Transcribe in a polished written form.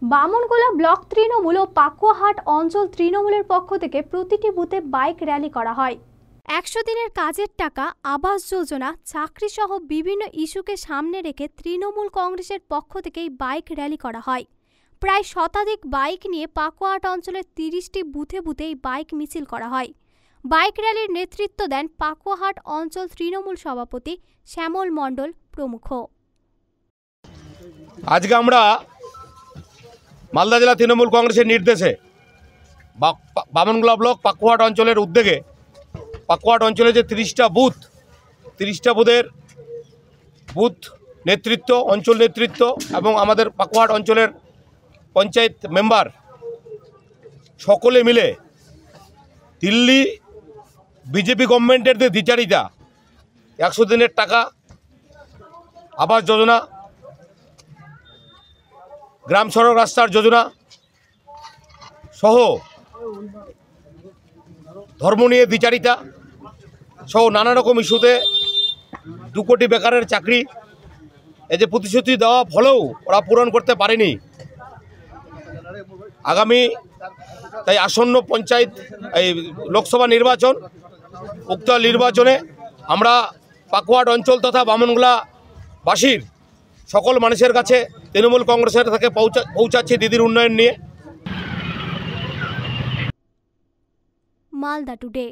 Bamangola block Trinamool ও পাকুয়াহাট অঞ্চল তৃণমূলের পক্ষ থেকে প্রতিটি বুথে বাইক র্যালি করা হয়। 100 দিনের কাজের টাকা, আবাস যোজনা, চাকরি সহ বিভিন্ন ইস্যুকে সামনে রেখে তৃণমূল কংগ্রেসের পক্ষ থেকে এই বাইক র্যালি করা হয়। প্রায় শতাধিক বাইক নিয়ে পাকুয়াহাট অঞ্চলের 30টি বুথে বুথে এই বাইক মিছিল করা হয়। বাইক র্যালির নেতৃত্ব দেন পাকুয়াহাট অঞ্চল তৃণমূল সভাপতি শ্যামল মণ্ডল প্রমুখ। আজকে আমরা মালদা জেলা তৃণমূল কংগ্রেসের নির্দেশে বামনগোলা ব্লক পাকুয়াহাট অঞ্চলের উদ্যোগে পাকুয়াহাট অঞ্চলে যে 30টা বুথের বুথ নেতৃত্ব, অঞ্চল নেতৃত্ব এবং আমাদের পাকুয়াহাট অঞ্চলের পঞ্চায়েত মেম্বার সকলে মিলে দিল্লি বিজেপি গভর্নমেন্টের যে দ্বিচারিতা, 100 দিনের টাকা, আবাস যোজনা, গ্রাম সড়ক রাস্তার যোজনা সহ ধর্ম নিয়ে দ্বিচারিতা সহ নানা রকম ইস্যুতে 2 কোটি বেকারের চাকরি, এই যে প্রতিশ্রুতি দেওয়া ফলেও ওরা পূরণ করতে পারেনি। আগামী তাই আসন্ন পঞ্চায়েত এই লোকসভা নির্বাচন, উক্ত নির্বাচনে আমরা পাকুয়াহাট অঞ্চল তথা বামনগোলাবাসীর সকল মানুষের কাছে তৃণমূল কংগ্রেসের থেকে পৌঁছাচ্ছি দিদির উন্নয়ন নিয়ে। মালদা টুডে।